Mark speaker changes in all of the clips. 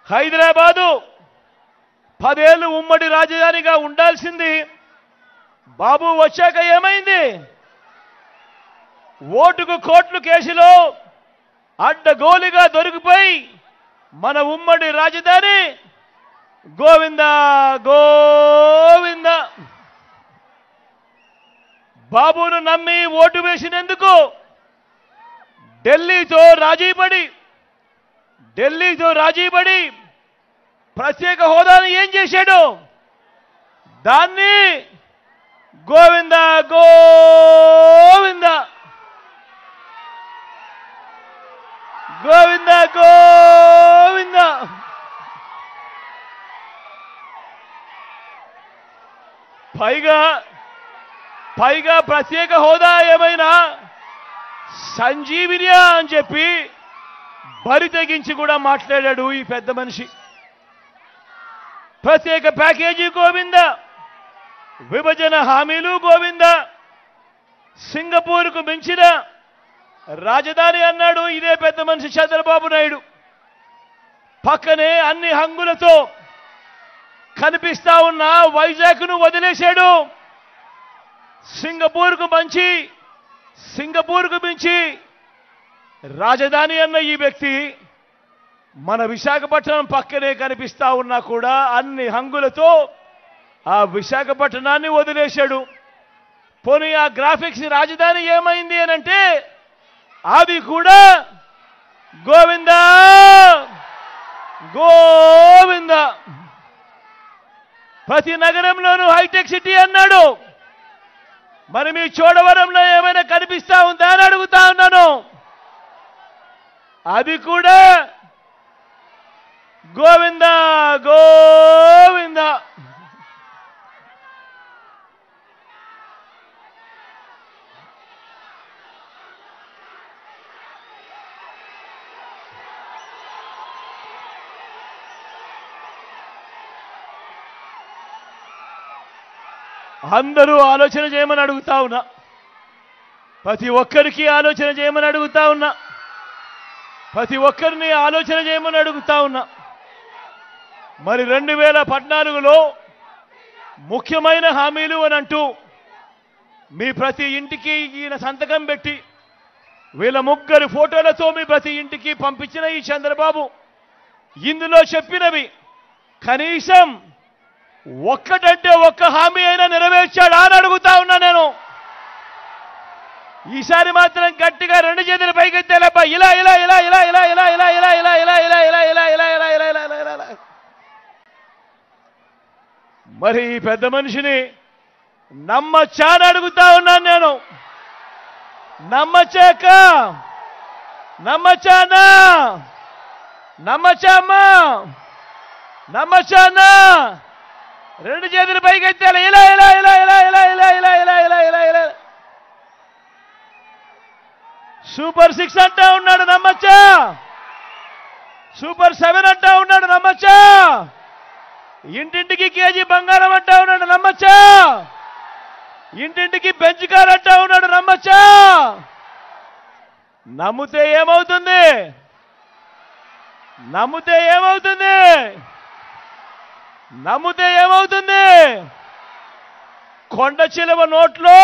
Speaker 1: హైదరాబాదు 10 ఏళ్ళు ఉమ్మడి రాజధానిగా ఉండాల్సింది బాబు వచ్చాక ఏమైంది? ఓటుకు కోట్లు కేసులో అడ్డగోలుగా దొరికిపోయి మన ఉమ్మడి రాజధాని గోవింద గోవింద. బాబును నమ్మి ఓటు వేసినందుకు ఢిల్లీతో రాజీపడి ప్రత్యేక హోదాను ఏం చేశాడు? దాన్ని గోవింద గోవింద గోవింద గోవింద. పైగా ప్రత్యేక హోదా ఏమైనా సంజీవినియా అని చెప్పి బరి తెగించి కూడా మాట్లాడాడు ఈ పెద్ద మనిషి. ప్రత్యేక ప్యాకేజీ గోవింద, విభజన హామీలు గోవింద, సింగపూర్కు మించిన రాజధాని అన్నాడు ఇదే పెద్ద మనిషి చంద్రబాబు నాయుడు. పక్కనే అన్ని హంగులతో కనిపిస్తా ఉన్న వైజాగ్ను వదిలేశాడు. సింగపూర్కు మించి రాజధాని అన్న ఈ వ్యక్తి మన విశాఖపట్నం పక్కనే కనిపిస్తా ఉన్నా కూడా అన్ని హంగులతో ఆ విశాఖపట్నాన్ని వదిలేశాడు. పోనీ ఆ గ్రాఫిక్స్ రాజధాని ఏమైంది అనంటే అది కూడా గోవింద గోవింద. ప్రతి నగరంలోనూ హైటెక్ సిటీ అన్నాడు. మరి మీ చోడవరంలో ఏమైనా కనిపిస్తా ఉందా అని అడుగుతా ఉన్నాను. అది కూడా గోవింద గోవింద. అందరూ ఆలోచన చేయమని అడుగుతా ఉన్నా. ప్రతి ఒక్కరికి ఆలోచన చేయమని అడుగుతా ఉన్నా. ప్రతి ఒక్కరిని ఆలోచన చేయమని అడుగుతా ఉన్నా. మరి 2014లో ముఖ్యమైన హామీలు అని అంటూ మీ ప్రతి ఇంటికి ఈయన సంతకం పెట్టి వీళ్ళ ముగ్గురు ఫోటోలతో మీ ప్రతి ఇంటికి పంపించిన ఈ చంద్రబాబు ఇందులో చెప్పినవి కనీసం ఒక్కటంటే ఒక్క హామీ అయినా నెరవేర్చాడా అని అడుగుతా ఉన్నా నేను. ఈసారి మాత్రం గట్టిగా 2 చేతులు పైకెత్తేలేపా. ఇలా ఇలా ఇలా ఇలా ఇలా ఇలా ఇలా ఇలా ఇలా ఇలా ఇలా ఇలా ఇలా ఇలా ఇలా ఇలా ఇలా ఇలా ఇలా. మరి ఈ పెద్ద మనిషిని నమ్మచ్చా అని అడుగుతా ఉన్నాను నేను. నమ్మచ్చాక నమ్మచ్చానా నమ్మచ్చామ్మా నమ్మచ్చానా 2 చేతులు పైకెత్తాలి. ఇలా ఇలా ఇలా ఇలా ఇలా ఇలా ఇలా ఇలా ఇలా ఇలా ఇలా. సూపర్ 6 అంటా ఉన్నాడు నమ్మచ్చా. సూపర్ 7 అంటా ఉన్నాడు నమ్మచ్చా. ఇంటింటికి కేజీ బంగారం అంటా ఉన్నాడు నమ్మచ్చా. ఇంటింటికి బెంచ్ కార్ అంటా ఉన్నాడు నమ్మచ్చా. నమ్మితే ఏమవుతుంది? నమ్మితే ఏమవుతుంది? నమ్మితే ఏమవుతుంది? కొండ చిలువ నోట్లో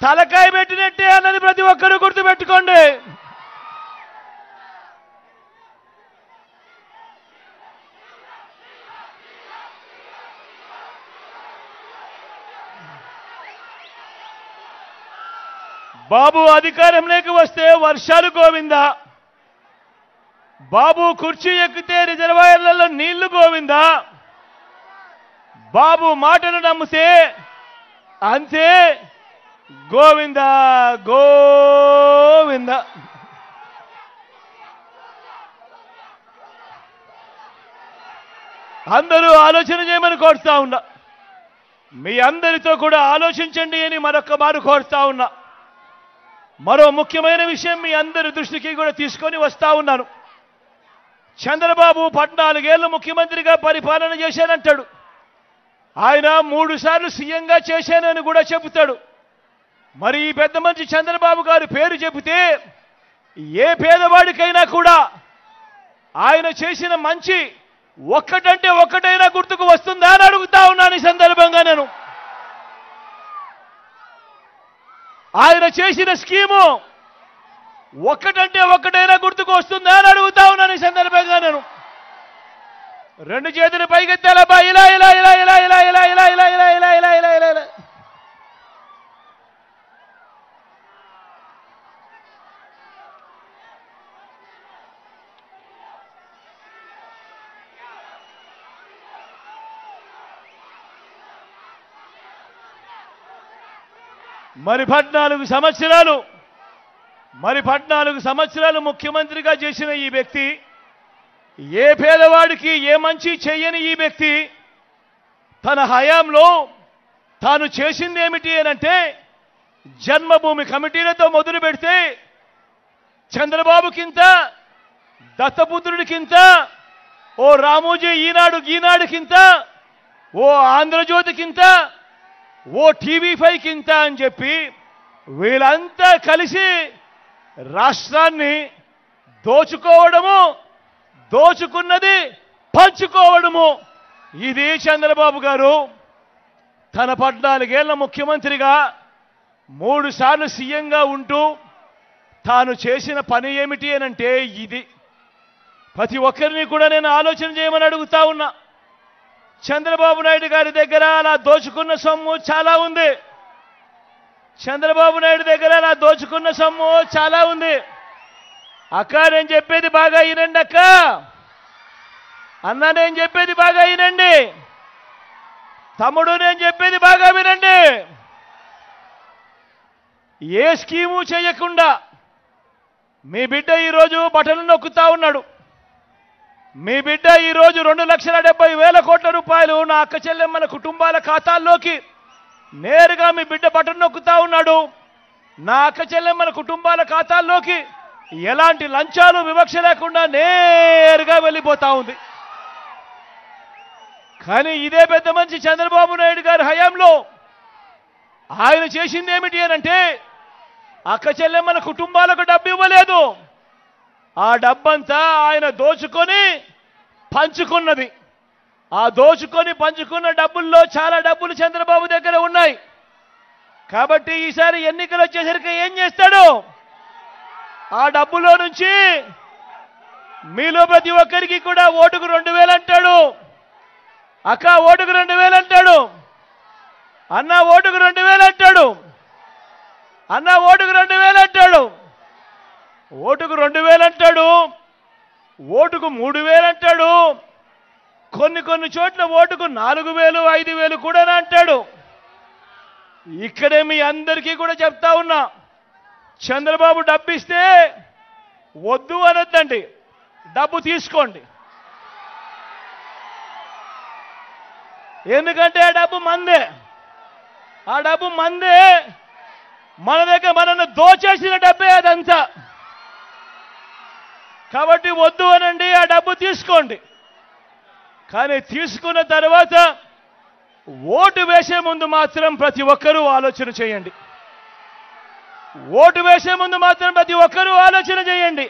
Speaker 1: తలకాయ పెట్టినట్టే అన్నది ప్రతి ఒక్కరూ గుర్తుపెట్టుకోండి. బాబు అధికారంలోకి వస్తే వర్షాలు గోవింద. బాబు కుర్చీ ఎక్కితే రిజర్వాయర్లలో నీళ్లు గోవింద. బాబు మాటలు నమ్మితే అంతే గోవింద గోవింద. అందరూ ఆలోచన చేయమని కోరుతా ఉన్నా. మీ అందరితో కూడా ఆలోచించండి అని మరొక మారు కోరుతా ఉన్నా. మరో ముఖ్యమైన విషయం మీ అందరి దృష్టికి కూడా తీసుకొని వస్తా ఉన్నాను. చంద్రబాబు 14 ఏళ్లు ముఖ్యమంత్రిగా పరిపాలన చేశానంటాడు. ఆయన 3 సార్లు సీఎంగా చేశానని కూడా చెబుతాడు. మరి ఈ పెద్ద మనిషి చంద్రబాబు గారి పేరు చెబితే ఏ పేదవాడికైనా కూడా ఆయన చేసిన మంచి ఒక్కటంటే ఒక్కటైనా గుర్తుకు వస్తుందా అని అడుగుతా ఉన్నాను ఈ సందర్భంగా. నేను ఆయన చేసిన స్కీము ఒక్కటంటే ఒక్కటైనా గుర్తుకు వస్తుందా అని అడుగుతా ఉన్నాను ఈ సందర్భంగా. నేను రెండు చేతులు పైకెత్తాలబ్బా, ఇలా ఇలా ఇలా ఇలా ఇలా ఇలా ఇలా ఇలా ఇలా ఇలా ఇలా ఇలా ఇలా ఇలా. మరి 14 సంవత్సరాలు ముఖ్యమంత్రిగా చేసిన ఈ వ్యక్తి, ఏ పేదవాడికి ఏ మంచి చెయ్యని ఈ వ్యక్తి తన హయాంలో తాను చేసింది ఏమిటి అనంటే, జన్మభూమి కమిటీలతో మొదలు పెడితే చంద్రబాబుకింత, దత్తపుత్రుడికింత, ఓ రామోజీ ఈనాడుకింత, ఓ ఆంధ్రజ్యోతికింత, ఓ TV5కింత అని చెప్పి వీళ్ళంతా కలిసి రాష్ట్రాన్ని దోచుకోవడము, దోచుకున్నది పంచుకోవడము. ఇది చంద్రబాబు గారు తన 14 ఏళ్ల ముఖ్యమంత్రిగా 3 సార్లు సీఎంగా ఉంటూ తాను చేసిన పని ఏమిటి అనంటే ఇది. ప్రతి ఒక్కరిని కూడా నేను ఆలోచన చేయమని అడుగుతా ఉన్నా. చంద్రబాబు నాయుడు గారి దగ్గర అలా దోచుకున్న సొమ్ము చాలా ఉంది. చంద్రబాబు నాయుడు దగ్గర అలా దోచుకున్న సొమ్ము చాలా ఉంది. అక్క నేను చెప్పేది బాగా వినండి. అక్క అన్న నేను చెప్పేది బాగా వినండి. తమ్ముడు నేను చెప్పేది బాగా వినండి. ఏ స్కీము చేయకుండా మీ బిడ్డ ఈరోజు బటన్లు నొక్కుతా ఉన్నాడు. మీ బిడ్డ ఈరోజు 2,70,000 కోట్ల రూపాయలు నా అక్క చెల్లెమ్మల కుటుంబాల ఖాతాల్లోకి నేరుగా మీ బిడ్డ బటన్ నొక్కుతా ఉన్నాడు. నా అక్క చెల్లెమ్మల కుటుంబాల ఖాతాల్లోకి ఎలాంటి లంచాలు వివక్ష లేకుండా నేరుగా వెళ్ళిపోతా ఉంది. కానీ ఇదే పెద్ద మనిషి చంద్రబాబు నాయుడు గారి హయాంలో ఆయన చేసింది ఏమిటి అనంటే, అక్క చెల్లెమ్మల కుటుంబాలకు డబ్బు ఇవ్వలేదు. ఆ డబ్బంతా ఆయన దోచుకొని పంచుకున్నది. ఆ దోచుకొని పంచుకున్న డబ్బుల్లో చాలా డబ్బులు చంద్రబాబు దగ్గర ఉన్నాయి. కాబట్టి ఈసారి ఎన్నికలు వచ్చేసరికి ఏం చేస్తాడు? ఆ డబ్బులో నుంచి మీలో ప్రతి ఒక్కరికి కూడా ఓటుకు 2,000 అంటాడు. అక్క ఓటుకు 2,000 అంటాడు. అన్న ఓటుకు 2,000 అంటాడు. అన్న ఓటుకు 2,000 అంటాడు. ఓటుకు 2,000 అంటాడు. ఓటుకు 3,000 అంటాడు. కొన్ని చోట్ల ఓటుకు 4,000, 5,000 కూడా అంటాడు. ఇక్కడే మీ అందరికీ కూడా చెప్తా ఉన్నా, చంద్రబాబు డబ్బు ఇస్తే వద్దు అనొద్దండి, డబ్బు తీసుకోండి. ఎందుకంటే ఆ డబ్బు మందే. ఆ డబ్బు మందే. మన దగ్గర మనల్ని దోచేసిన డబ్బే అదంతా. కాబట్టి వద్దు అనండి, ఆ డబ్బు తీసుకోండి. కానీ తీసుకున్న తర్వాత ఓటు వేసే ముందు మాత్రం ప్రతి ఒక్కరూ ఆలోచన చేయండి. ఓటు వేసే ముందు మాత్రం ప్రతి ఒక్కరూ ఆలోచన చేయండి.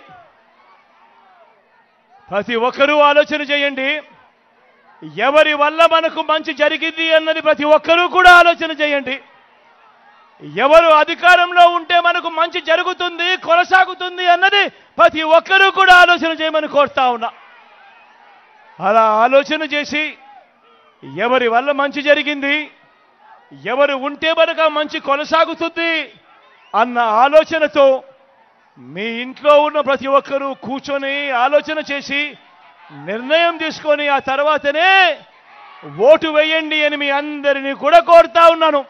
Speaker 1: ప్రతి ఒక్కరూ ఆలోచన చేయండి. ఎవరి వల్ల మనకు మంచి జరిగింది అన్నది ప్రతి ఒక్కరూ కూడా ఆలోచన చేయండి. ఎవరు అధికారంలో ఉంటే మనకు మంచి జరుగుతుంది, కొనసాగుతుంది అన్నది ప్రతి ఒక్కరూ కూడా ఆలోచన చేయమని కోరుతా ఉన్నా. అలా ఆలోచన చేసి ఎవరి వల్ల మంచి జరిగింది, ఎవరు ఉంటే మనకు మంచి కొనసాగుతుంది అన్న ఆలోచనతో మీ ఇంట్లో ఉన్న ప్రతి ఒక్కరూ కూర్చొని ఆలోచన చేసి నిర్ణయం తీసుకొని ఆ తర్వాతనే ఓటు వేయండి అని మీ అందరినీ కూడా కోరుతా ఉన్నాను.